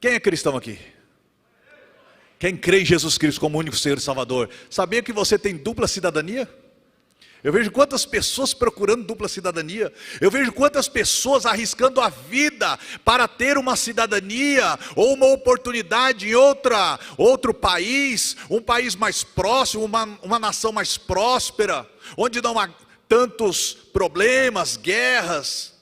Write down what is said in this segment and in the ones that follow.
Quem é cristão aqui? Quem crê em Jesus Cristo como único Senhor e Salvador? Sabia que você tem dupla cidadania? Eu vejo quantas pessoas procurando dupla cidadania. Eu vejo quantas pessoas arriscando a vida para ter uma cidadania ou uma oportunidade em outro país, um país mais próximo, uma nação mais próspera, onde não há tantos problemas, guerras.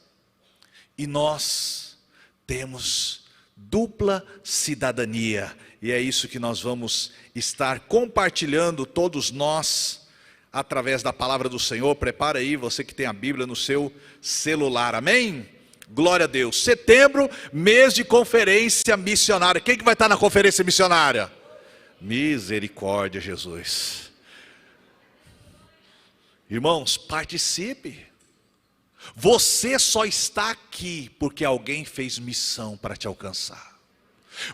E nós temos dupla cidadania. E é isso que nós vamos estar compartilhando, todos nós, através da palavra do Senhor. Prepara aí, você que tem a Bíblia no seu celular, amém? Glória a Deus. Setembro, mês de conferência missionária. Quem que vai estar na conferência missionária? Misericórdia, Jesus. Irmãos, participe. Você só está aqui porque alguém fez missão para te alcançar.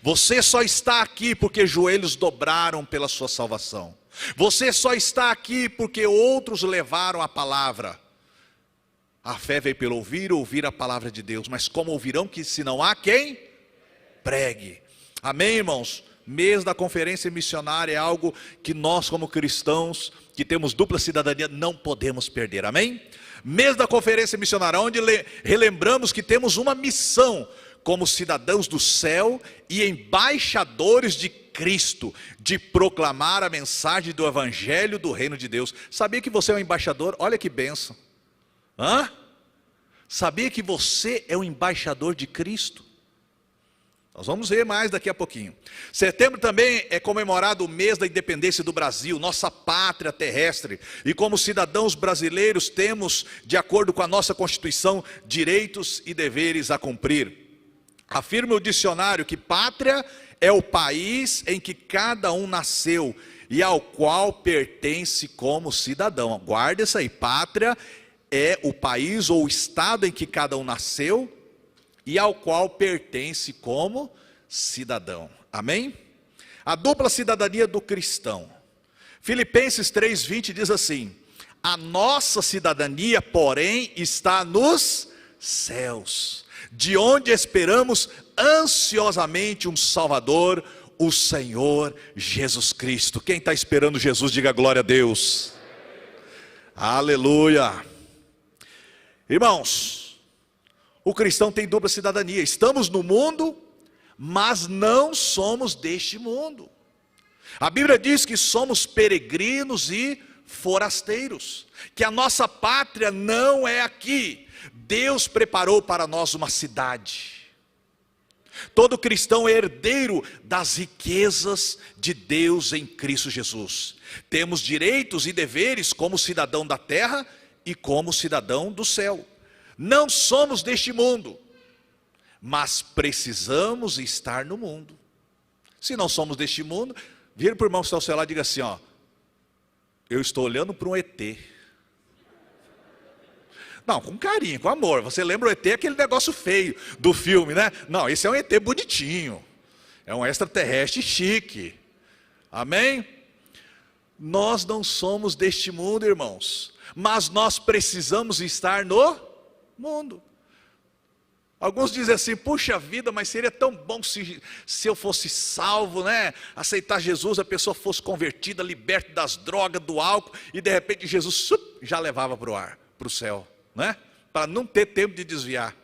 Você só está aqui porque joelhos dobraram pela sua salvação. Você só está aqui porque outros levaram a palavra. A fé veio pelo ouvir a palavra de Deus. Mas como ouvirão que se não há quem pregue? Amém, irmãos? Mês da conferência missionária é algo que nós como cristãos, que temos dupla cidadania, não podemos perder, amém? Mês da conferência missionária, onde relembramos que temos uma missão como cidadãos do céu e embaixadores de Cristo, de proclamar a mensagem do evangelho do reino de Deus. Sabia que você é um embaixador? Olha que bênção. Sabia que você é um embaixador de Cristo? Nós vamos ver mais daqui a pouquinho. Setembro também é comemorado o mês da independência do Brasil, nossa pátria terrestre. E como cidadãos brasileiros temos, de acordo com a nossa Constituição, direitos e deveres a cumprir. Afirma o dicionário que pátria é o país em que cada um nasceu e ao qual pertence como cidadão. Guarda isso aí, pátria é o país ou o estado em que cada um nasceu e ao qual pertence como cidadão. Amém? A dupla cidadania do cristão. Filipenses 3:20 diz assim: a nossa cidadania, porém, está nos céus, de onde esperamos ansiosamente um Salvador, o Senhor Jesus Cristo. Quem está esperando Jesus, diga glória a Deus. Aleluia. Irmãos, o cristão tem dupla cidadania. Estamos no mundo, mas não somos deste mundo. A Bíblia diz que somos peregrinos e forasteiros, que a nossa pátria não é aqui. Deus preparou para nós uma cidade. Todo cristão é herdeiro das riquezas de Deus em Cristo Jesus. Temos direitos e deveres como cidadão da terra e como cidadão do céu. Não somos deste mundo, mas precisamos estar no mundo. Se não somos deste mundo, vira para o irmão que está ao seu lado e diga assim: eu estou olhando para um ET. Não, com carinho, com amor. Você lembra o ET, aquele negócio feio do filme, né? Não, esse é um ET bonitinho. É um extraterrestre chique. Amém? Nós não somos deste mundo, irmãos. Mas nós precisamos estar no mundo. Alguns dizem assim: puxa vida, mas seria tão bom se eu fosse salvo, né? Aceitar Jesus, a pessoa fosse convertida, liberta das drogas, do álcool, e de repente Jesus já levava para o ar, para o céu, né? Para não ter tempo de desviar.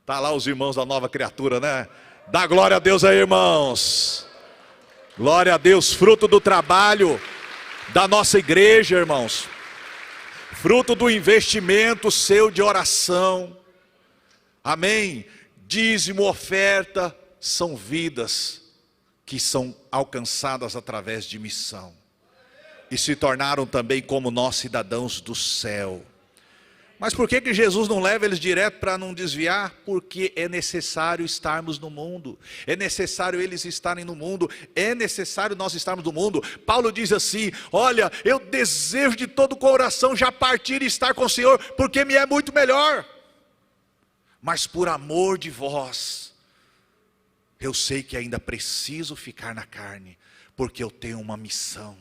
Está lá os irmãos da nova criatura, né? Dá glória a Deus aí, irmãos. Glória a Deus, fruto do trabalho da nossa igreja, irmãos. Fruto do investimento seu de oração. Amém? Dízimo, oferta, são vidas que são alcançadas através de missão. E se tornaram também como nós cidadãos do céu. Mas por que Jesus não leva eles direto para não desviar? Porque é necessário estarmos no mundo. É necessário eles estarem no mundo. É necessário nós estarmos no mundo. Paulo diz assim: olha, eu desejo de todo o coração já partir e estar com o Senhor, porque me é muito melhor. Mas por amor de vós, eu sei que ainda preciso ficar na carne, porque eu tenho uma missão.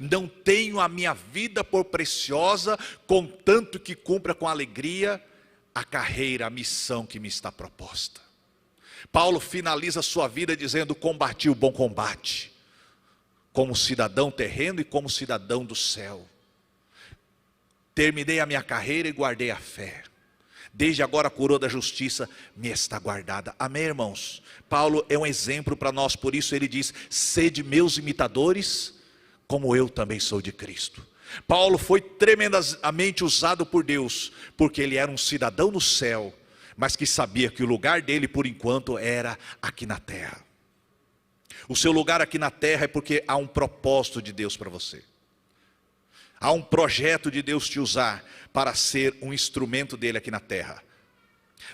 Não tenho a minha vida por preciosa, contanto que cumpra com alegria a carreira, a missão que me está proposta. Paulo finaliza sua vida dizendo: combati o bom combate, como cidadão terreno e como cidadão do céu. Terminei a minha carreira e guardei a fé. Desde agora a coroa da justiça me está guardada. Amém, irmãos? Paulo é um exemplo para nós, por isso ele diz: sede meus imitadores, como eu também sou de Cristo. Paulo foi tremendamente usado por Deus, porque ele era um cidadão do céu, mas que sabia que o lugar dele por enquanto era aqui na terra. O seu lugar aqui na terra é porque há um propósito de Deus para você. Há um projeto de Deus te usar para ser um instrumento dele aqui na terra.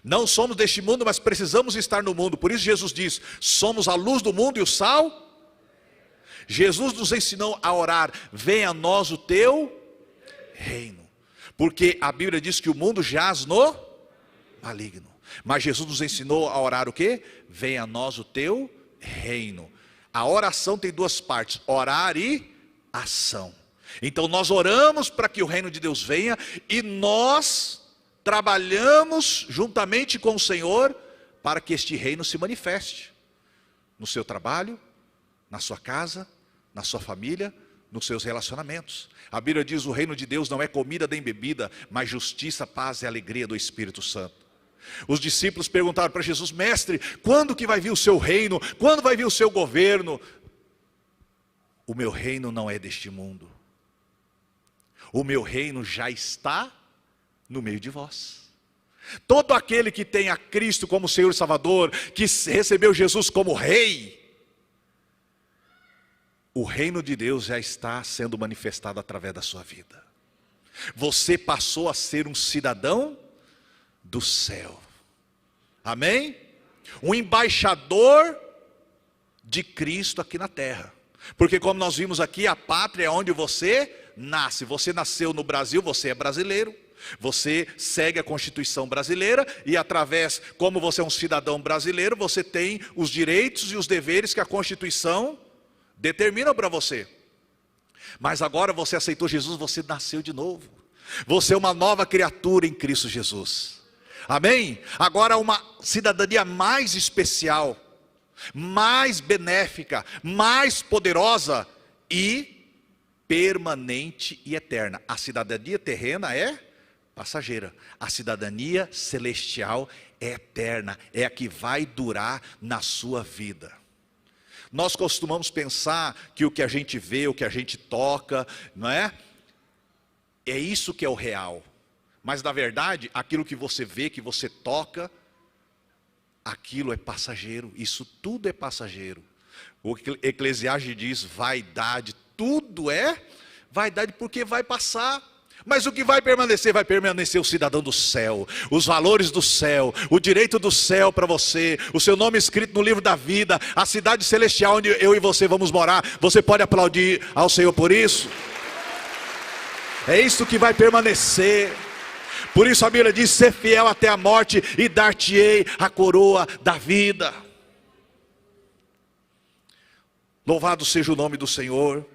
Não somos deste mundo, mas precisamos estar no mundo. Por isso Jesus diz: somos a luz do mundo e o sal. Jesus nos ensinou a orar: venha a nós o teu reino. Porque a Bíblia diz que o mundo jaz no maligno. Mas Jesus nos ensinou a orar o quê? Venha a nós o teu reino. A oração tem duas partes: orar e ação. Então nós oramos para que o reino de Deus venha, e nós trabalhamos juntamente com o Senhor para que este reino se manifeste no seu trabalho, na sua casa, na sua família, nos seus relacionamentos. A Bíblia diz: o reino de Deus não é comida nem bebida, mas justiça, paz e alegria do Espírito Santo. Os discípulos perguntaram para Jesus: mestre, quando que vai vir o seu reino? Quando vai vir o seu governo? O meu reino não é deste mundo. O meu reino já está no meio de vós. Todo aquele que tem a Cristo como Senhor e Salvador, que recebeu Jesus como Rei, o reino de Deus já está sendo manifestado através da sua vida. Você passou a ser um cidadão do céu. Amém? Um embaixador de Cristo aqui na terra. Porque como nós vimos aqui, a pátria é onde você nasce. Você nasceu no Brasil, você é brasileiro. Você segue a Constituição brasileira e através, como você é um cidadão brasileiro, você tem os direitos e os deveres que a Constituição determina para você. Mas agora você aceitou Jesus, você nasceu de novo. Você é uma nova criatura em Cristo Jesus. Amém? Agora uma cidadania mais especial, mais benéfica, mais poderosa e permanente e eterna. A cidadania terrena é passageira. A cidadania celestial é eterna, é a que vai durar na sua vida. Nós costumamos pensar que o que a gente vê, o que a gente toca, não é? É isso que é o real. Mas na verdade, aquilo que você vê, que você toca, aquilo é passageiro. Isso tudo é passageiro. O Eclesiastes diz: vaidade, tudo é vaidade, porque vai passar. Mas o que vai permanecer o cidadão do céu, os valores do céu, o direito do céu para você, o seu nome escrito no livro da vida, a cidade celestial onde eu e você vamos morar. Você pode aplaudir ao Senhor por isso? É isso que vai permanecer. Por isso a Bíblia diz: ser fiel até a morte e dar-te-ei a coroa da vida. Louvado seja o nome do Senhor.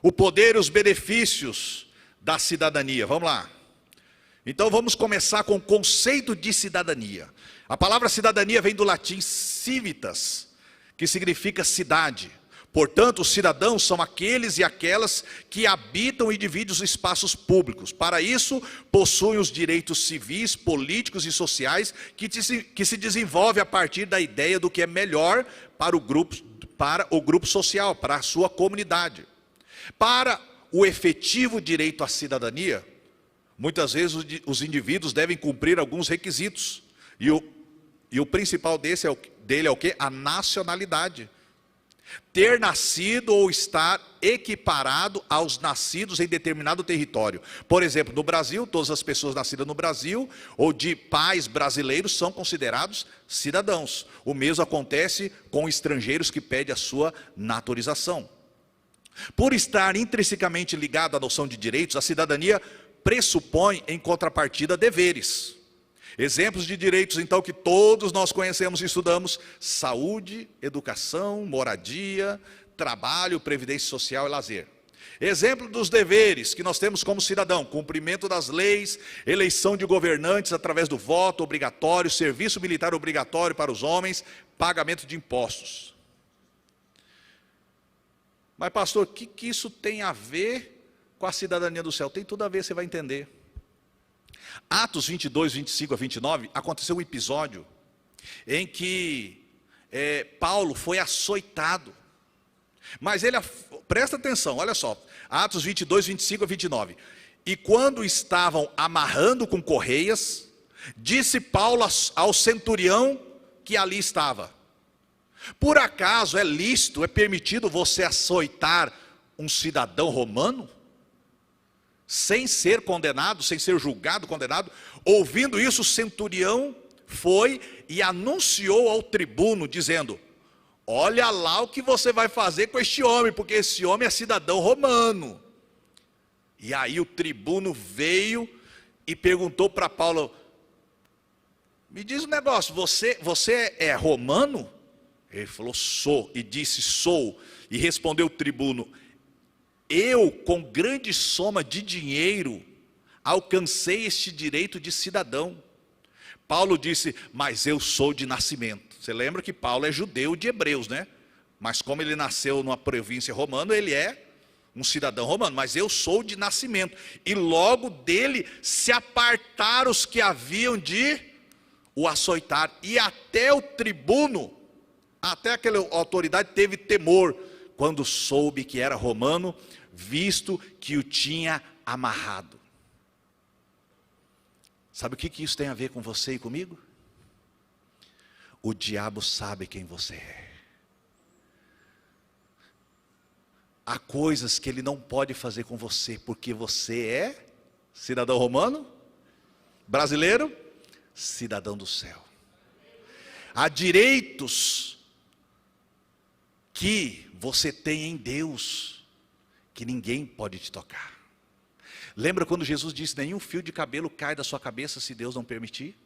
O poder e os benefícios da cidadania. Vamos lá. Então vamos começar com o conceito de cidadania. A palavra cidadania vem do latim civitas, que significa cidade. Portanto, os cidadãos são aqueles e aquelas que habitam e dividem os espaços públicos. Para isso, possuem os direitos civis, políticos e sociais que se desenvolvem a partir da ideia do que é melhor para o grupo social, para a sua comunidade. Para o efetivo direito à cidadania, muitas vezes os indivíduos devem cumprir alguns requisitos. E o principal dele é o quê? A nacionalidade. Ter nascido ou estar equiparado aos nascidos em determinado território. Por exemplo, no Brasil, todas as pessoas nascidas no Brasil ou de pais brasileiros são considerados cidadãos. O mesmo acontece com estrangeiros que pedem a sua naturalização. Por estar intrinsecamente ligado à noção de direitos, a cidadania pressupõe em contrapartida deveres. Exemplos de direitos então que todos nós conhecemos e estudamos: saúde, educação, moradia, trabalho, previdência social e lazer. Exemplo dos deveres que nós temos como cidadão: cumprimento das leis, eleição de governantes através do voto obrigatório, serviço militar obrigatório para os homens, pagamento de impostos. Mas pastor, o que isso tem a ver com a cidadania do céu? Tem tudo a ver, você vai entender. Atos 22, 25 a 29, aconteceu um episódio em que Paulo foi açoitado. Mas ele, presta atenção, olha só, Atos 22, 25 a 29. E quando estavam amarrando com correias, disse Paulo ao centurião que ali estava: por acaso é lícito, é permitido você açoitar um cidadão romano? Sem ser condenado, sem ser julgado, condenado. Ouvindo isso, o centurião foi e anunciou ao tribuno, dizendo: olha lá o que você vai fazer com este homem, porque esse homem é cidadão romano. E aí o tribuno veio e perguntou para Paulo: me diz um negócio, você é romano? Ele falou: sou. E disse: sou. E respondeu o tribuno: eu, com grande soma de dinheiro, alcancei este direito de cidadão. Paulo disse: mas eu sou de nascimento. Você lembra que Paulo é judeu de Hebreus, né? Mas como ele nasceu numa província romana, ele é um cidadão romano. Mas eu sou de nascimento. E logo dele se apartaram os que haviam de o açoitar. E até o tribuno, até aquela autoridade, teve temor quando soube que era romano, visto que o tinha amarrado. Sabe o que isso tem a ver com você e comigo? O diabo sabe quem você é. Há coisas que ele não pode fazer com você, porque você é cidadão romano, brasileiro, cidadão do céu. Há direitos que você tem em Deus, que ninguém pode te tocar. Lembra quando Jesus disse: nenhum fio de cabelo cai da sua cabeça se Deus não permitir?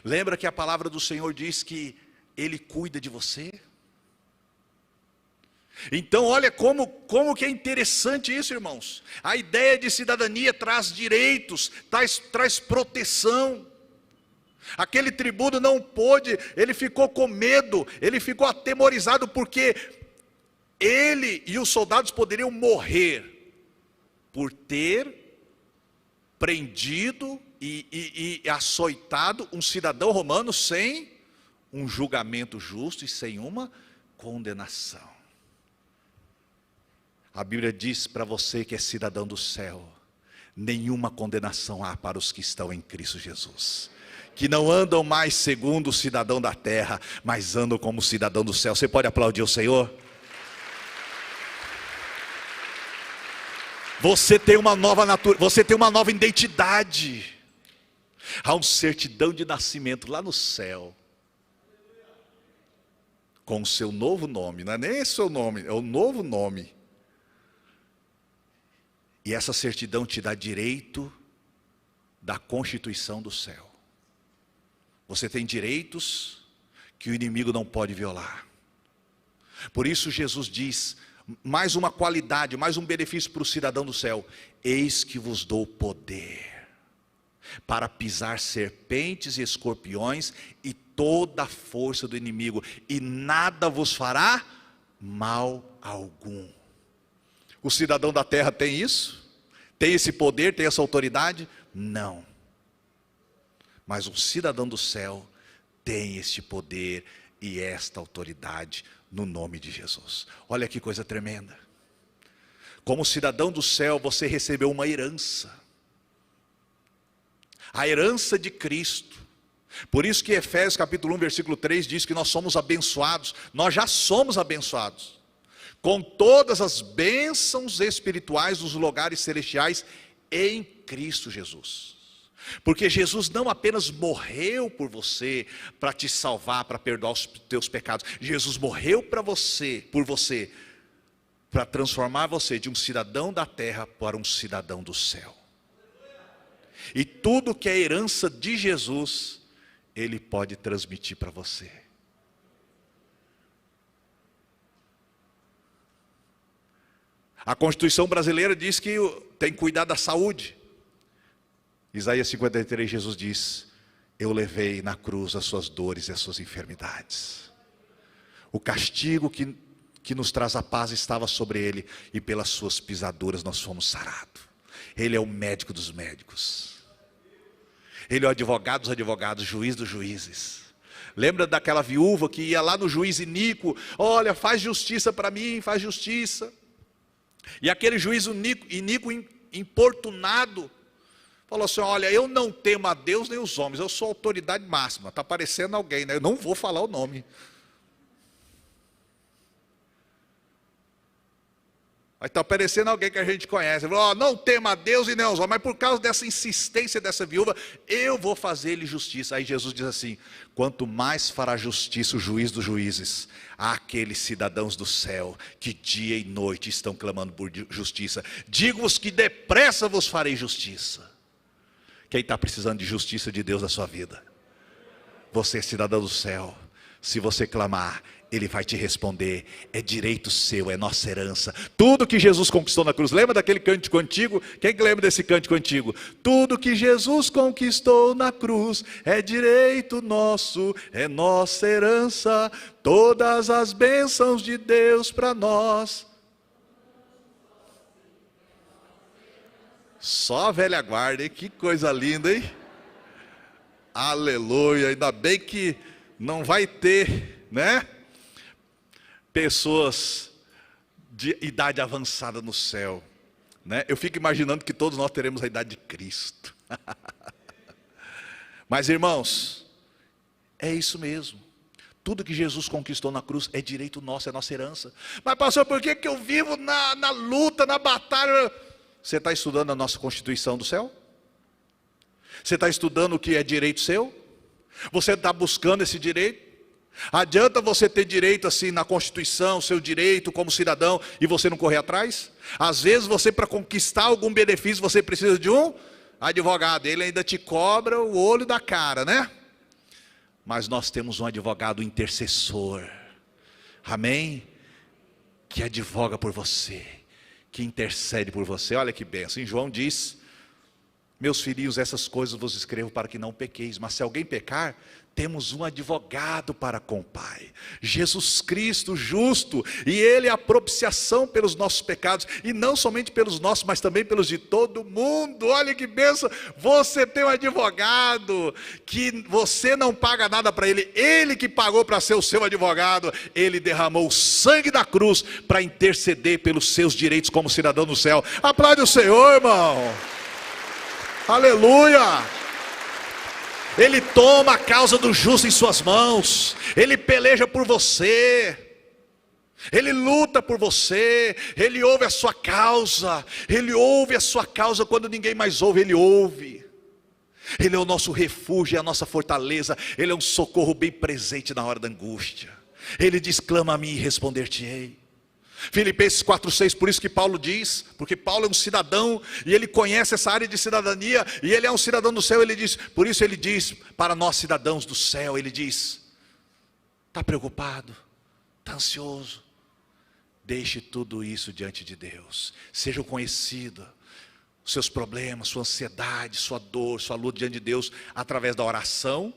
Lembra que a palavra do Senhor diz que Ele cuida de você? Então olha como que é interessante isso, irmãos. A ideia de cidadania traz direitos, traz proteção. Aquele tribuno não pôde, ele ficou com medo, ele ficou atemorizado, porque ele e os soldados poderiam morrer por ter prendido e açoitado um cidadão romano sem um julgamento justo e sem uma condenação. A Bíblia diz para você que é cidadão do céu: nenhuma condenação há para os que estão em Cristo Jesus, que não andam mais segundo o cidadão da terra, mas andam como cidadão do céu. Você pode aplaudir o Senhor? Você tem uma nova natureza, você tem uma nova identidade. Há uma certidão de nascimento lá no céu, com o seu novo nome. Não é nem esse seu nome, é o novo nome. E essa certidão te dá direito da constituição do céu. Você tem direitos que o inimigo não pode violar. Por isso Jesus diz, mais uma qualidade, mais um benefício para o cidadão do céu: eis que vos dou poder para pisar serpentes e escorpiões e toda a força do inimigo, e nada vos fará mal algum. O cidadão da terra tem isso? Tem esse poder, tem essa autoridade? Não. Mas o cidadão do céu tem este poder e esta autoridade no nome de Jesus. Olha que coisa tremenda. Como cidadão do céu, você recebeu uma herança. A herança de Cristo. Por isso que Efésios capítulo 1, versículo 3 diz que nós somos abençoados. Nós já somos abençoados com todas as bênçãos espirituais dos lugares celestiais em Cristo Jesus. Porque Jesus não apenas morreu por você para te salvar, para perdoar os teus pecados. Jesus morreu por você, para transformar você de um cidadão da terra para um cidadão do céu. E tudo que é herança de Jesus, Ele pode transmitir para você. A Constituição brasileira diz que tem que cuidar da saúde. Isaías 53, Jesus diz: eu levei na cruz as suas dores e as suas enfermidades. O castigo que nos traz a paz estava sobre ele, e pelas suas pisaduras nós fomos sarados. Ele é o médico dos médicos. Ele é o advogado dos advogados, juiz dos juízes. Lembra daquela viúva que ia lá no juiz iníquo: olha, faz justiça para mim, faz justiça. E aquele juiz iníquo, importunado, falou assim: olha, eu não temo a Deus nem os homens, eu sou a autoridade máxima. Está aparecendo alguém, né? Eu não vou falar o nome. Aí está aparecendo alguém que a gente conhece. Falou: oh, não tema a Deus e nem os homens, mas por causa dessa insistência dessa viúva, eu vou fazer-lhe justiça. Aí Jesus diz assim: quanto mais fará justiça o juiz dos juízes àqueles cidadãos do céu que dia e noite estão clamando por justiça. Digo-vos que depressa vos farei justiça. Quem está precisando de justiça de Deus na sua vida? Você é cidadão do céu. Se você clamar, Ele vai te responder. É direito seu, é nossa herança. Tudo que Jesus conquistou na cruz. Lembra daquele cântico antigo? Quem lembra desse cântico antigo? Tudo que Jesus conquistou na cruz é direito nosso, é nossa herança. Todas as bênçãos de Deus para nós. Só a velha guarda, hein? Que coisa linda, hein? Aleluia, ainda bem que não vai ter, né? Pessoas de idade avançada no céu, né? Eu fico imaginando que todos nós teremos a idade de Cristo. Mas irmãos, é isso mesmo. Tudo que Jesus conquistou na cruz é direito nosso, é nossa herança. Mas pastor, por que eu vivo na luta, na batalha? Você está estudando a nossa Constituição do céu? Você está estudando o que é direito seu? Você está buscando esse direito? Adianta você ter direito assim na Constituição, seu direito como cidadão, e você não correr atrás? Às vezes você, para conquistar algum benefício, você precisa de um advogado. Ele ainda te cobra o olho da cara, né? Mas nós temos um advogado intercessor, amém? Que advoga por você, que intercede por você. Olha que bênção. Em João diz: meus filhinhos, essas coisas vos escrevo para que não pequeis. Mas se alguém pecar, temos um advogado para com o Pai, Jesus Cristo justo, e Ele é a propiciação pelos nossos pecados, e não somente pelos nossos, mas também pelos de todo mundo. Olha que bênção, você tem um advogado, que você não paga nada para ele, ele que pagou para ser o seu advogado. Ele derramou o sangue da cruz para interceder pelos seus direitos como cidadão do céu. Aplaude o Senhor, irmão. Aleluia. Ele toma a causa do justo em suas mãos. Ele peleja por você. Ele luta por você. Ele ouve a sua causa. Ele ouve a sua causa quando ninguém mais ouve. Ele ouve. Ele é o nosso refúgio, é a nossa fortaleza. Ele é um socorro bem presente na hora da angústia. Ele diz: clama a mim e responder-te-ei. Filipenses 4,6, por isso que Paulo diz, porque Paulo é um cidadão, e ele conhece essa área de cidadania, e ele é um cidadão do céu. Ele diz, por isso ele diz, para nós cidadãos do céu, ele diz: está preocupado, está ansioso, deixe tudo isso diante de Deus, seja conhecido, os seus problemas, sua ansiedade, sua dor, sua luta diante de Deus, através da oração,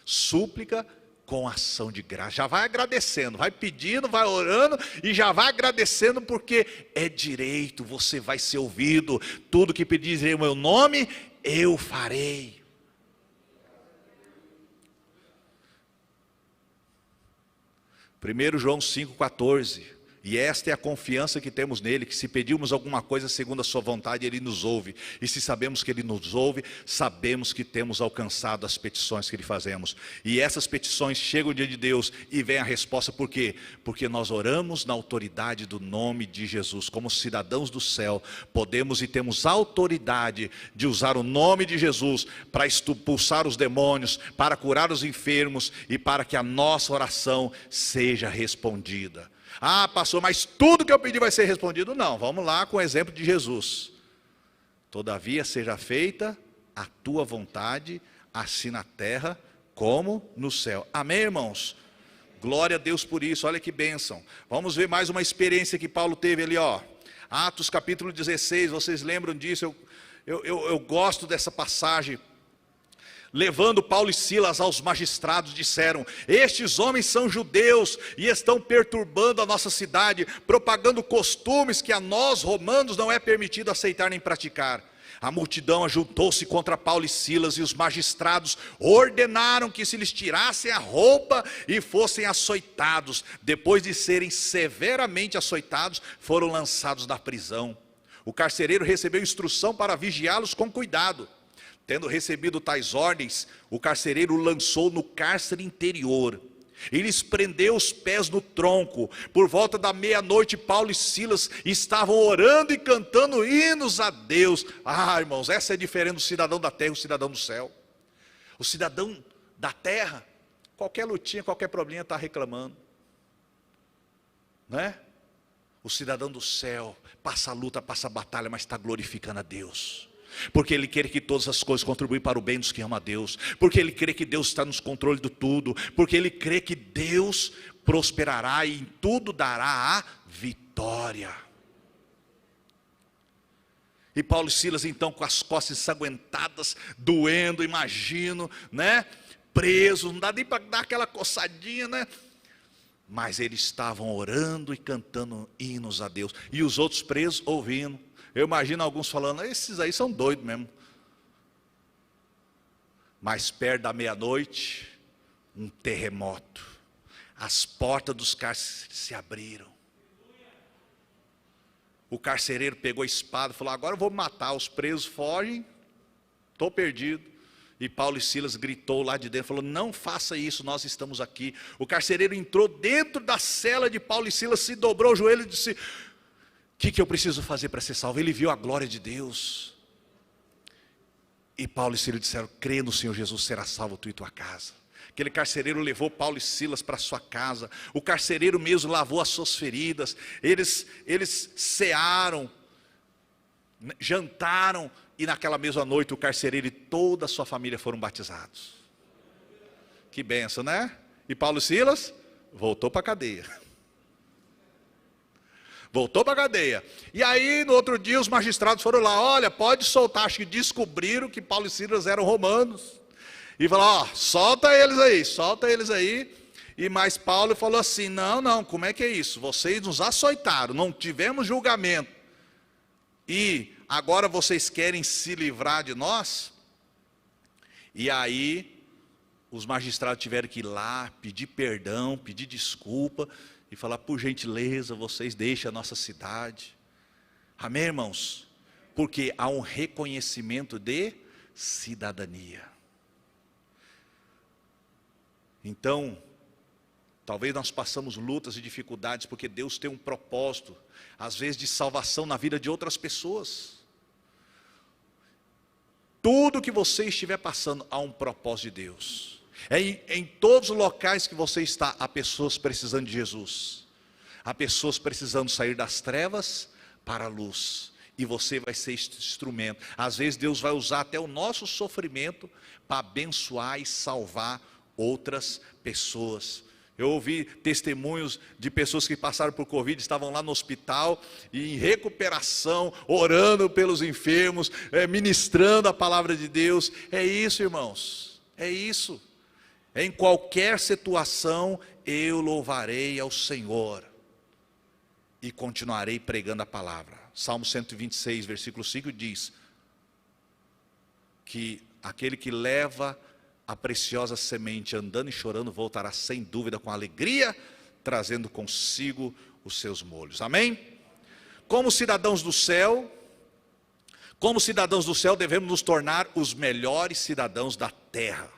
súplica, com ação de graça. Já vai agradecendo, vai pedindo, vai orando e já vai agradecendo, porque é direito, você vai ser ouvido. Tudo que pedires em meu nome, eu farei. Primeiro João 5,14. E esta é a confiança que temos nele, que se pedirmos alguma coisa segundo a sua vontade, ele nos ouve. E se sabemos que ele nos ouve, sabemos que temos alcançado as petições que lhe fazemos. E essas petições chegam diante de Deus e vem a resposta. Por quê? Porque nós oramos na autoridade do nome de Jesus. Como cidadãos do céu, podemos e temos autoridade de usar o nome de Jesus para expulsar os demônios, para curar os enfermos e para que a nossa oração seja respondida. Ah, pastor, mas tudo que eu pedi vai ser respondido? Não, vamos lá com o exemplo de Jesus. Todavia seja feita a tua vontade, assim na terra como no céu. Amém, irmãos? Glória a Deus por isso, olha que bênção. Vamos ver mais uma experiência que Paulo teve ali, ó. Atos capítulo 16, vocês lembram disso? Eu gosto dessa passagem. Levando Paulo e Silas aos magistrados, disseram: estes homens são judeus e estão perturbando a nossa cidade, propagando costumes que a nós romanos não é permitido aceitar nem praticar. A multidão ajuntou-se contra Paulo e Silas, e os magistrados ordenaram que se lhes tirassem a roupa e fossem açoitados. Depois de serem severamente açoitados, foram lançados da prisão. O carcereiro recebeu instrução para vigiá-los com cuidado. Tendo recebido tais ordens, o carcereiro lançou no cárcere interior e lhes prendeu os pés no tronco. Por volta da meia-noite, Paulo e Silas estavam orando e cantando hinos a Deus. Irmãos, essa é diferente do cidadão da terra e o cidadão do céu. O cidadão da terra, qualquer lutinha, qualquer probleminha está reclamando, não é? O cidadão do céu passa a luta, passa a batalha, mas está glorificando a Deus. Porque ele crê que todas as coisas contribuem para o bem dos que amam a Deus. Porque ele crê que Deus está nos controle de tudo. Porque ele crê que Deus prosperará e em tudo dará a vitória. E Paulo e Silas então com as costas ensanguentadas, doendo, imagino, né? Presos, não dá nem para dar aquela coçadinha, né? Mas eles estavam orando e cantando hinos a Deus. E os outros presos ouvindo. Eu imagino alguns falando: esses aí são doidos mesmo. Mas perto da meia-noite, um terremoto. As portas dos cárceres se abriram. O carcereiro pegou a espada e falou: agora eu vou matar. Os presos fogem, estou perdido. E Paulo e Silas gritou lá de dentro, falou: não faça isso, nós estamos aqui. O carcereiro entrou dentro da cela de Paulo e Silas, se dobrou o joelho e disse: o que eu preciso fazer para ser salvo? Ele viu a glória de Deus. E Paulo e Silas disseram: crê no Senhor Jesus, será salvo tu e tua casa. Aquele carcereiro levou Paulo e Silas para sua casa. O carcereiro mesmo lavou as suas feridas. Eles cearam, jantaram. E naquela mesma noite o carcereiro e toda a sua família foram batizados. Que benção, né? E Paulo e Silas voltou para a cadeia. Voltou para a cadeia. E aí no outro dia os magistrados foram lá: olha, pode soltar. Acho que descobriram que Paulo e Silas eram romanos. E falaram: solta eles aí. E mais Paulo falou assim: não, como é que é isso? Vocês nos açoitaram, não tivemos julgamento. E agora vocês querem se livrar de nós? E aí os magistrados tiveram que ir lá, pedir perdão, pedir desculpa e falar: por gentileza, vocês deixem a nossa cidade. Amém, irmãos? Porque há um reconhecimento de cidadania. Então, talvez nós passamos lutas e dificuldades porque Deus tem um propósito, às vezes de salvação na vida de outras pessoas. Tudo que você estiver passando, há um propósito de Deus. Em todos os locais que você está, há pessoas precisando de Jesus. Há pessoas precisando sair das trevas para a luz. E você vai ser este instrumento. Às vezes Deus vai usar até o nosso sofrimento para abençoar e salvar outras pessoas. Eu ouvi testemunhos de pessoas que passaram por Covid, estavam lá no hospital, e em recuperação, orando pelos enfermos, ministrando a palavra de Deus. É isso, irmãos, é isso. Em qualquer situação, eu louvarei ao Senhor, e continuarei pregando a palavra. Salmo 126, versículo 5 diz, que aquele que leva a preciosa semente andando e chorando, voltará sem dúvida com alegria, trazendo consigo os seus molhos. Amém? Como cidadãos do céu, devemos nos tornar os melhores cidadãos da terra.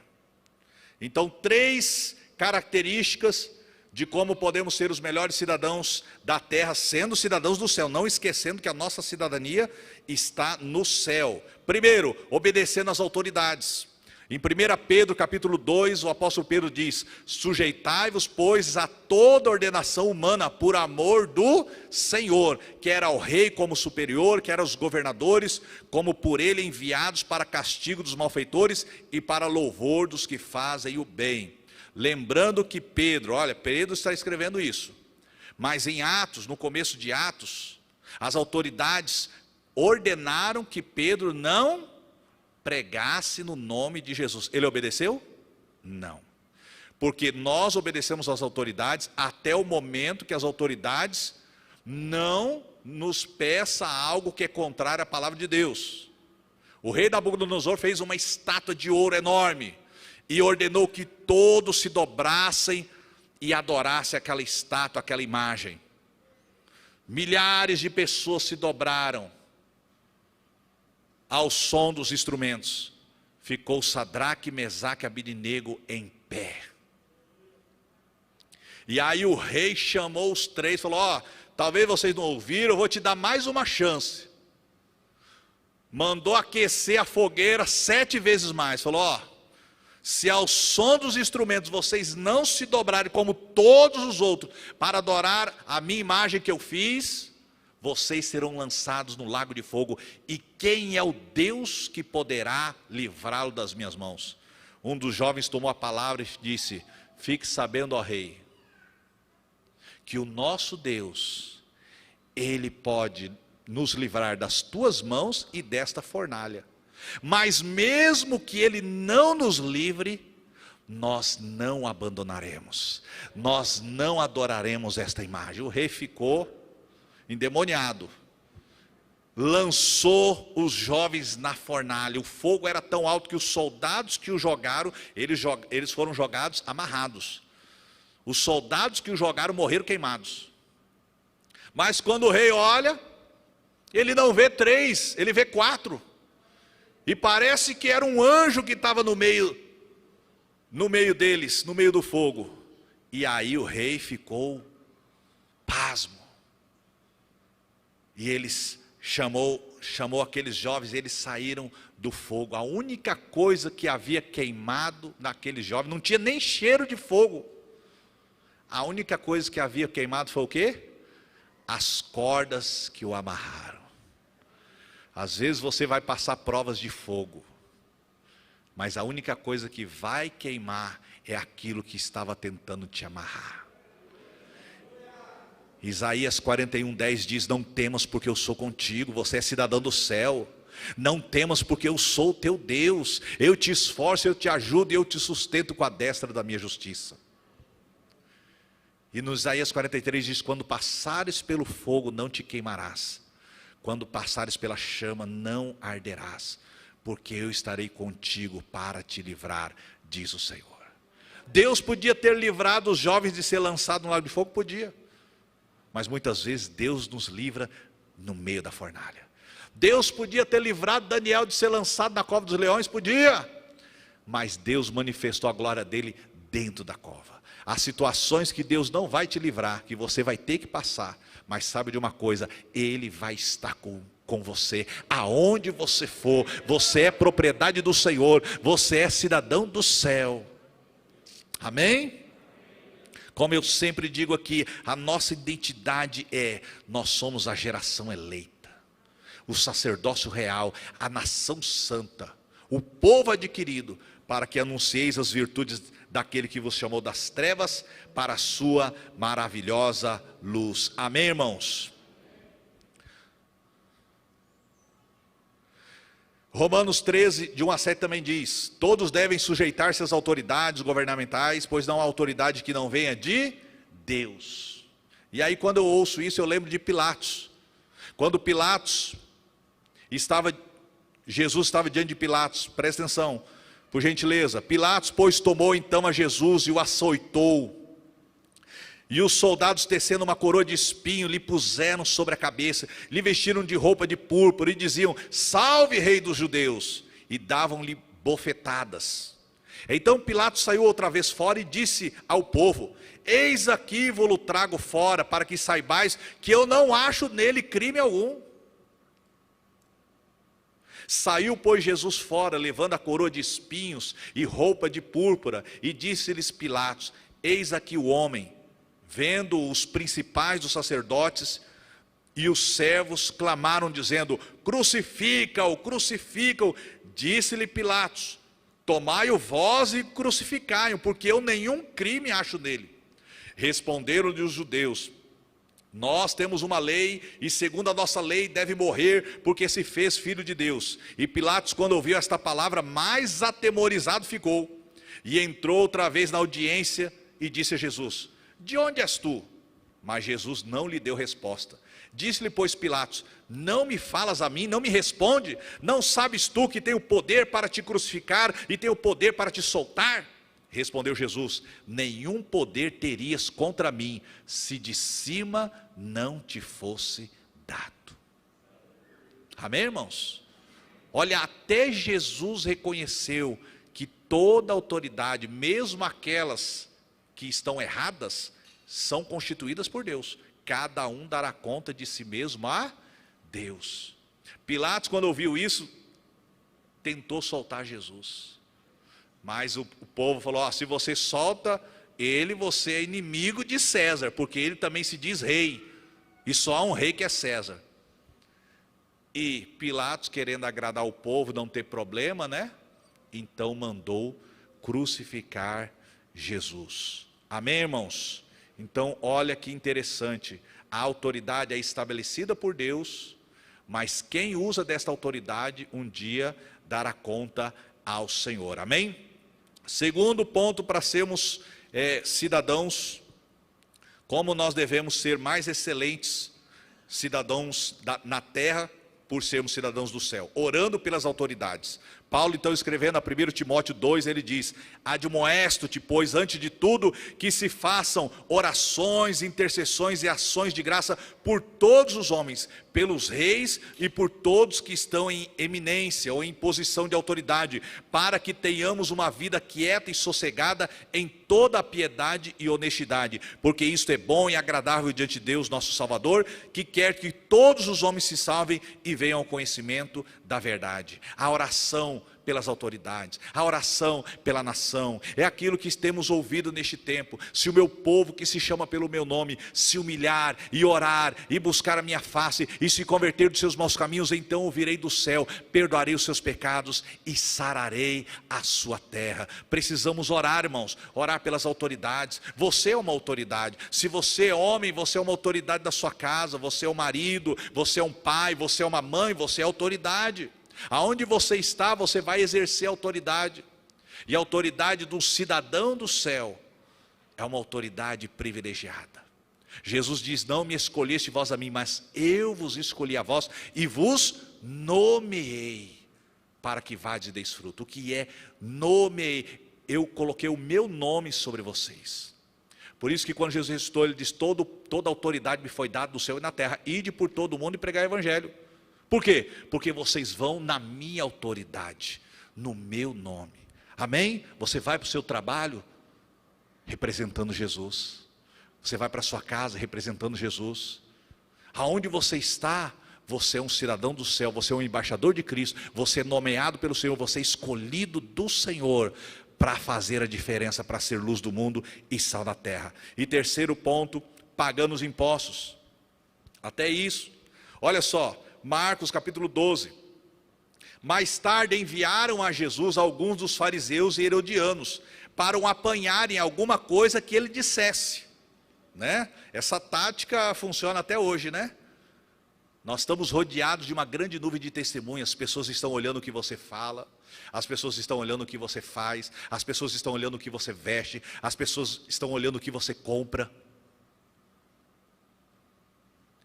Então, 3 características de como podemos ser os melhores cidadãos da terra, sendo cidadãos do céu, não esquecendo que a nossa cidadania está no céu. Primeiro, obedecendo às autoridades. Em 1 Pedro capítulo 2, o apóstolo Pedro diz: sujeitai-vos, pois, a toda ordenação humana, por amor do Senhor, quer ao rei como superior, quer aos governadores, como por ele enviados para castigo dos malfeitores e para louvor dos que fazem o bem. Lembrando que Pedro está escrevendo isso, mas em Atos, no começo de Atos, As autoridades ordenaram que Pedro não pregasse no nome de Jesus. Ele obedeceu? Não. Porque nós obedecemos às autoridades até o momento que as autoridades não nos peçam algo que é contrário à palavra de Deus. O rei Nabucodonosor fez uma estátua de ouro enorme e ordenou que todos se dobrassem e adorassem aquela estátua, aquela imagem. Milhares de pessoas se dobraram ao som dos instrumentos. Ficou Sadraque, Mesaque e Abednego em pé. E aí o rei chamou os três, falou: ó, talvez vocês não ouviram, eu vou te dar mais uma chance. Mandou aquecer a fogueira 7 vezes mais, falou: ó, se ao som dos instrumentos vocês não se dobrarem como todos os outros, para adorar a minha imagem que eu fiz, vocês serão lançados no lago de fogo, e quem é o Deus que poderá livrá-lo das minhas mãos? Um dos jovens tomou a palavra e disse: fique sabendo, ó rei, que o nosso Deus, Ele pode nos livrar das tuas mãos e desta fornalha. Mas mesmo que Ele não nos livre, nós não abandonaremos, nós não adoraremos esta imagem. O rei ficou endemoniado, lançou os jovens na fornalha. O fogo era tão alto que os soldados que o jogaram, eles foram jogados amarrados. Os soldados que o jogaram morreram queimados. Mas quando o rei olha, ele não vê 3, ele vê 4. E parece que era um anjo que estava no meio deles, no meio do fogo. E aí o rei ficou pasmo. E eles chamou aqueles jovens, eles saíram do fogo. A única coisa que havia queimado naqueles jovens, não tinha nem cheiro de fogo. A única coisa que havia queimado foi o quê? As cordas que o amarraram. Às vezes você vai passar provas de fogo, mas a única coisa que vai queimar é aquilo que estava tentando te amarrar. Isaías 41:10 diz: não temas porque eu sou contigo, você é cidadão do céu. Não temas porque eu sou o teu Deus, eu te esforço, eu te ajudo e eu te sustento com a destra da minha justiça. E no Isaías 43 diz: quando passares pelo fogo não te queimarás, quando passares pela chama não arderás, porque eu estarei contigo para te livrar, diz o Senhor. Deus podia ter livrado os jovens de ser lançados no lago de fogo? Podia. Mas muitas vezes Deus nos livra no meio da fornalha. Deus podia ter livrado Daniel de ser lançado na cova dos leões? Podia. Mas Deus manifestou a glória dele dentro da cova. Há situações que Deus não vai te livrar, que você vai ter que passar. Mas sabe de uma coisa, Ele vai estar com você, aonde você for. Você é propriedade do Senhor, você é cidadão do céu. Amém? Como eu sempre digo aqui, a nossa identidade nós somos a geração eleita, o sacerdócio real, a nação santa, o povo adquirido, para que anuncieis as virtudes daquele que vos chamou das trevas para a sua maravilhosa luz. Amém, irmãos? Romanos 13, de 1 a 7 também diz: todos devem sujeitar-se às autoridades governamentais, pois não há autoridade que não venha de Deus. E aí quando eu ouço isso, eu lembro de Pilatos. Quando Jesus estava diante de Pilatos, presta atenção, por gentileza. Pilatos, pois, tomou então a Jesus e o açoitou. E os soldados, tecendo uma coroa de espinho, lhe puseram sobre a cabeça, lhe vestiram de roupa de púrpura e diziam: salve, rei dos judeus, e davam-lhe bofetadas. Então Pilatos saiu outra vez fora e disse ao povo: eis aqui vou-lo trago fora, para que saibais que eu não acho nele crime algum. Saiu, pois, Jesus fora, levando a coroa de espinhos e roupa de púrpura, e disse-lhes Pilatos: eis aqui o homem. Vendo os principais dos sacerdotes e os servos, clamaram dizendo: crucifica-o, crucifica-o. Disse-lhe Pilatos: tomai-o vós e crucificai-o, porque eu nenhum crime acho nele. Responderam-lhe os judeus: Nós temos uma lei, e segundo a nossa lei deve morrer, porque se fez filho de Deus. E Pilatos, quando ouviu esta palavra, mais atemorizado ficou, e entrou outra vez na audiência, e disse a Jesus: de onde és tu? Mas Jesus não lhe deu resposta. Disse-lhe, pois, Pilatos: não me falas a mim, não me responde? Não sabes tu que tenho poder para te crucificar e tenho poder para te soltar? Respondeu Jesus: nenhum poder terias contra mim, se de cima não te fosse dado. Amém, irmãos? Olha, até Jesus reconheceu que toda autoridade, mesmo aquelas que estão erradas, são constituídas por Deus. Cada um dará conta de si mesmo a Deus. Pilatos, quando ouviu isso, tentou soltar Jesus. Mas o povo falou: se você solta ele, você é inimigo de César, porque ele também se diz rei, e só há um rei que é César. E Pilatos, querendo agradar o povo, não ter problema, né? Então mandou crucificar Jesus. Amém, irmãos? Então olha que interessante, a autoridade é estabelecida por Deus, mas quem usa desta autoridade um dia dará conta ao Senhor. Amém? Segundo ponto, para sermos cidadãos, como nós devemos ser mais excelentes cidadãos na terra, por sermos cidadãos do céu, orando pelas autoridades. Paulo, então, escrevendo a 1 Timóteo 2, ele diz: admoesto-te, pois, antes de tudo, que se façam orações, intercessões e ações de graça por todos os homens, pelos reis e por todos que estão em eminência ou em posição de autoridade, para que tenhamos uma vida quieta e sossegada em toda a piedade e honestidade, porque isto é bom e agradável diante de Deus nosso Salvador, que quer que todos os homens se salvem e venham ao conhecimento da verdade. A oração pelas autoridades, a oração pela nação, é aquilo que temos ouvido neste tempo: se o meu povo que se chama pelo meu nome se humilhar e orar e buscar a minha face e se converter dos seus maus caminhos, então ouvirei do céu, perdoarei os seus pecados e sararei a sua terra. Precisamos orar, irmãos, orar pelas autoridades. Você é uma autoridade. Se você é homem, você é uma autoridade da sua casa, você é um marido, você é um pai, você é uma mãe, você é autoridade. Aonde você está, você vai exercer autoridade. E a autoridade do cidadão do céu é uma autoridade privilegiada. Jesus diz: não me escolheste vós a mim, mas eu vos escolhi a vós e vos nomeei para que vades e deis fruto. O que é nomeei? Eu coloquei o meu nome sobre vocês. Por isso que quando Jesus ressuscitou, ele diz: toda autoridade me foi dada no céu e na terra, ide por todo o mundo e pregai o evangelho. Por quê? Porque vocês vão na minha autoridade, no meu nome. Amém? Você vai para o seu trabalho representando Jesus. Você vai para a sua casa representando Jesus. Aonde você está, você é um cidadão do céu, você é um embaixador de Cristo, você é nomeado pelo Senhor, você é escolhido do Senhor para fazer a diferença, para ser luz do mundo e sal da terra. E terceiro ponto, pagando os impostos. Até isso, olha só, Marcos capítulo 12. Mais tarde enviaram a Jesus alguns dos fariseus e herodianos para o apanharem alguma coisa que ele dissesse, né? Essa tática funciona até hoje, né? Nós estamos rodeados de uma grande nuvem de testemunhas. As pessoas estão olhando o que você fala, as pessoas estão olhando o que você faz, as pessoas estão olhando o que você veste, as pessoas estão olhando o que você compra.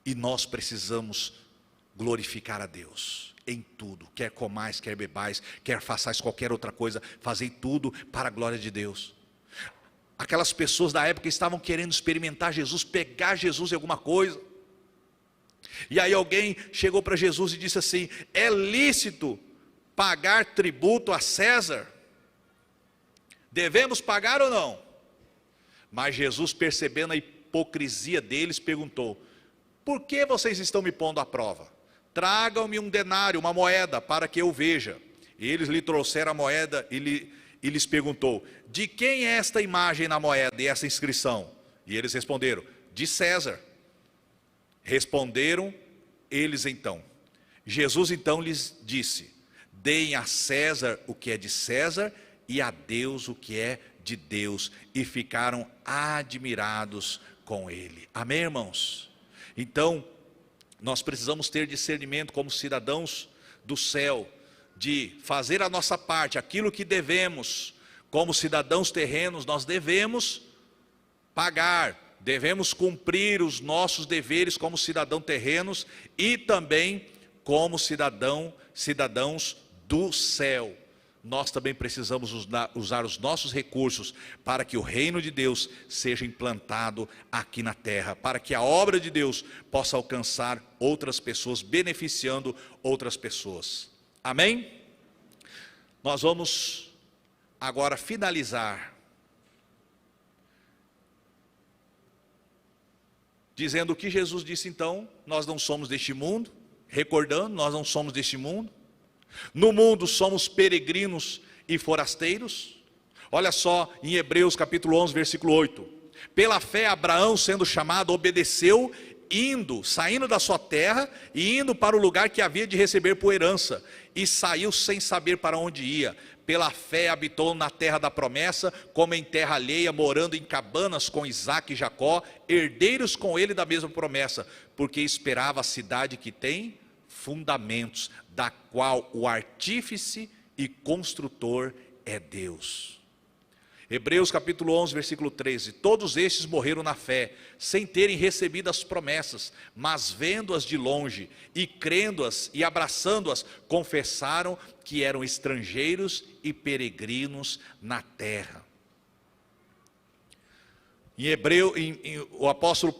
E nós precisamos glorificar a Deus em tudo, quer comais, quer bebais, quer façais qualquer outra coisa, fazei tudo para a glória de Deus. Aquelas pessoas da época estavam querendo experimentar Jesus, pegar Jesus em alguma coisa. E aí alguém chegou para Jesus e disse assim: é lícito pagar tributo a César? Devemos pagar ou não? Mas Jesus, percebendo a hipocrisia deles, perguntou: por que vocês estão me pondo à prova? Tragam-me um denário, uma moeda, para que eu veja. E eles lhe trouxeram a moeda e lhes perguntou: de quem é esta imagem na moeda e essa inscrição? E eles responderam: de César. Responderam eles então. Jesus então lhes disse: deem a César o que é de César e a Deus o que é de Deus. E ficaram admirados com ele. Amém, irmãos? Então, nós precisamos ter discernimento como cidadãos do céu, de fazer a nossa parte, aquilo que devemos, como cidadãos terrenos, nós devemos pagar, devemos cumprir os nossos deveres como cidadãos terrenos e também como cidadãos do céu. Nós também precisamos usar os nossos recursos para que o reino de Deus seja implantado aqui na terra, para que a obra de Deus possa alcançar outras pessoas, beneficiando outras pessoas. Amém? Nós vamos agora finalizar dizendo o que Jesus disse então: nós não somos deste mundo, recordando, nós não somos deste mundo. No mundo somos peregrinos e forasteiros. Olha só em Hebreus capítulo 11, versículo 8. Pela fé Abraão, sendo chamado, obedeceu, saindo da sua terra e indo para o lugar que havia de receber por herança, e saiu sem saber para onde ia. Pela fé habitou na terra da promessa, como em terra alheia, morando em cabanas com Isaque e Jacó, herdeiros com ele da mesma promessa, porque esperava a cidade que tem fundamentos, da qual o artífice e construtor é Deus. Hebreus capítulo 11, versículo 13. Todos estes morreram na fé, sem terem recebido as promessas, mas vendo-as de longe, e crendo-as e abraçando-as, confessaram que eram estrangeiros e peregrinos na terra. O apóstolo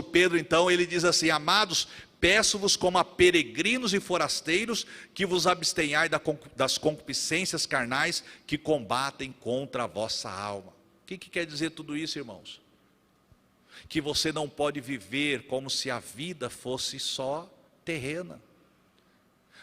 Pedro, então, ele diz assim: amados, peço-vos como a peregrinos e forasteiros, que vos abstenhai das concupiscências carnais que combatem contra a vossa alma. O que quer dizer tudo isso, irmãos? Que você não pode viver como se a vida fosse só terrena.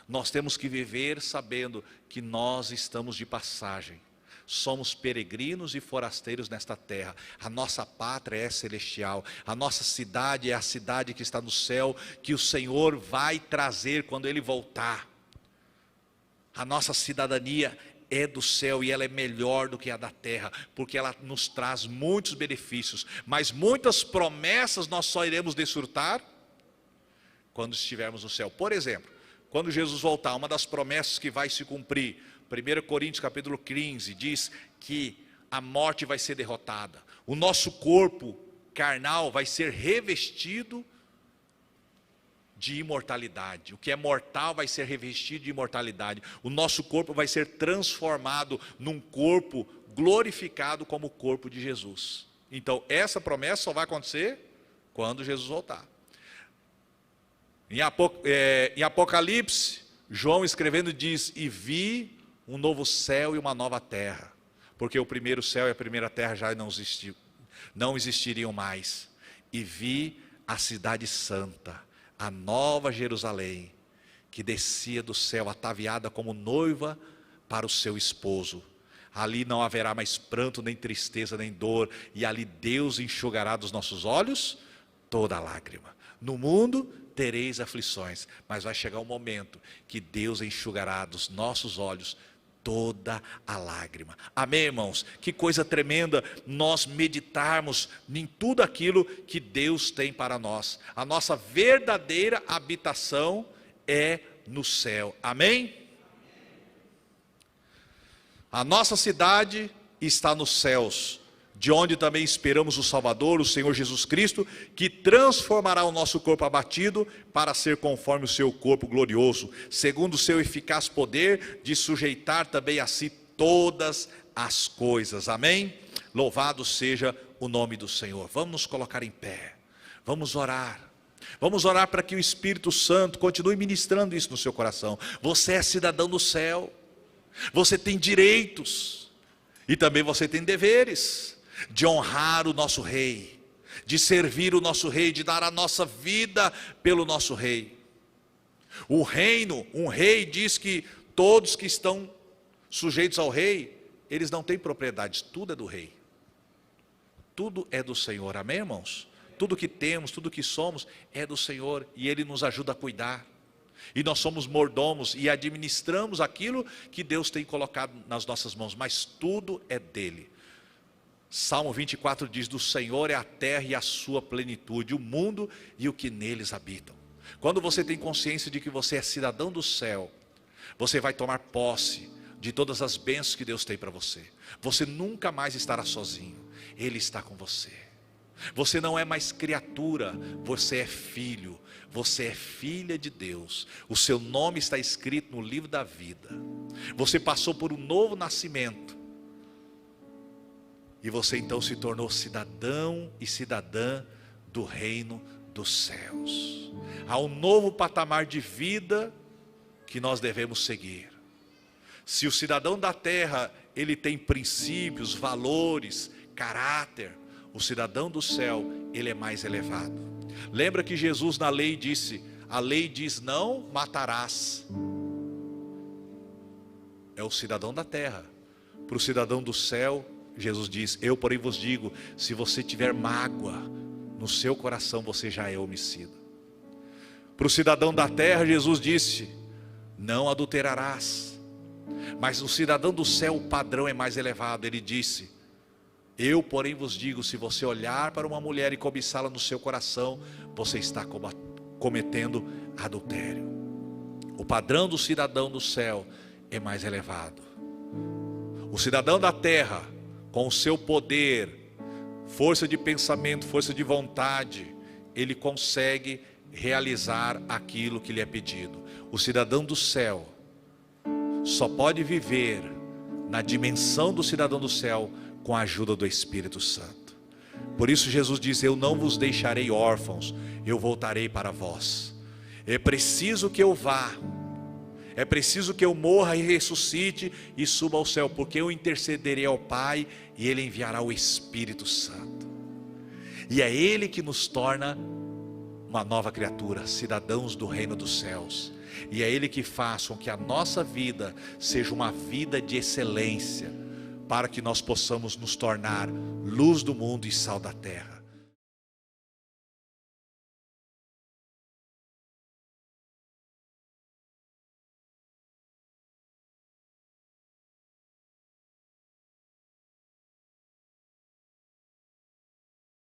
Nós temos que viver sabendo que nós estamos de passagem. Somos peregrinos e forasteiros nesta terra. A nossa pátria é celestial. A nossa cidade é a cidade que está no céu, que o Senhor vai trazer quando Ele voltar. A nossa cidadania é do céu e ela é melhor do que a da terra, porque ela nos traz muitos benefícios, mas muitas promessas nós só iremos desfrutar quando estivermos no céu. Por exemplo, quando Jesus voltar, uma das promessas que vai se cumprir, 1 Coríntios capítulo 15, diz que a morte vai ser derrotada. O nosso corpo carnal vai ser revestido de imortalidade. O que é mortal vai ser revestido de imortalidade. O nosso corpo vai ser transformado num corpo glorificado como o corpo de Jesus. Então essa promessa só vai acontecer quando Jesus voltar. Em Apocalipse, João escrevendo diz: e vi um novo céu e uma nova terra, porque o primeiro céu e a primeira terra já não existiriam mais. E vi a cidade santa, a nova Jerusalém, que descia do céu ataviada como noiva para o seu esposo. Ali não haverá mais pranto, nem tristeza, nem dor, e ali Deus enxugará dos nossos olhos toda lágrima. No mundo tereis aflições, mas vai chegar um momento que Deus enxugará dos nossos olhos toda a lágrima. Amém, irmãos? Que coisa tremenda nós meditarmos em tudo aquilo que Deus tem para nós. A nossa verdadeira habitação é no céu. Amém? A nossa cidade está nos céus, de onde também esperamos o Salvador, o Senhor Jesus Cristo, que transformará o nosso corpo abatido para ser conforme o seu corpo glorioso, segundo o seu eficaz poder de sujeitar também a si todas as coisas. Amém? Louvado seja o nome do Senhor. Vamos nos colocar em pé, vamos orar. Vamos orar para que o Espírito Santo continue ministrando isso no seu coração. Você é cidadão do céu, você tem direitos e também você tem deveres de honrar o nosso rei, de servir o nosso rei, de dar a nossa vida pelo nosso rei. O reino, um rei diz que todos que estão sujeitos ao rei, eles não têm propriedades, tudo é do rei, tudo é do Senhor. Amém, irmãos? Tudo que temos, tudo que somos é do Senhor, e Ele nos ajuda a cuidar, e nós somos mordomos e administramos aquilo que Deus tem colocado nas nossas mãos, mas tudo é dele. Salmo 24 diz: do Senhor é a terra e a sua plenitude, o mundo e o que neles habitam. Quando você tem consciência de que você é cidadão do céu, você vai tomar posse de todas as bênçãos que Deus tem para você. Você nunca mais estará sozinho, Ele está com você. Você não é mais criatura, você é filho, você é filha de Deus. O seu nome está escrito no livro da vida. Você passou por um novo nascimento. E você então se tornou cidadão e cidadã do reino dos céus. Há um novo patamar de vida que nós devemos seguir. Se o cidadão da terra, ele tem princípios, valores, caráter, o cidadão do céu, ele é mais elevado. Lembra que Jesus na lei disse: a lei diz não matarás. É o cidadão da terra. Para o cidadão do céu, Jesus diz: eu porém vos digo, se você tiver mágoa no seu coração, você já é homicida. Para o cidadão da terra, Jesus disse: não adulterarás. Mas o cidadão do céu, o padrão é mais elevado. Ele disse: eu porém vos digo, se você olhar para uma mulher e cobiçá-la no seu coração, você está cometendo adultério. O padrão do cidadão do céu é mais elevado. O cidadão da terra, com o seu poder, força de pensamento, força de vontade, ele consegue realizar aquilo que lhe é pedido. O cidadão do céu só pode viver na dimensão do cidadão do céu com a ajuda do Espírito Santo. Por isso Jesus diz: eu não vos deixarei órfãos, eu voltarei para vós. É preciso que eu vá, é preciso que eu morra e ressuscite e suba ao céu, porque eu intercederei ao Pai e Ele enviará o Espírito Santo. E é Ele que nos torna uma nova criatura, cidadãos do reino dos céus. E é Ele que faz com que a nossa vida seja uma vida de excelência, para que nós possamos nos tornar luz do mundo e sal da terra.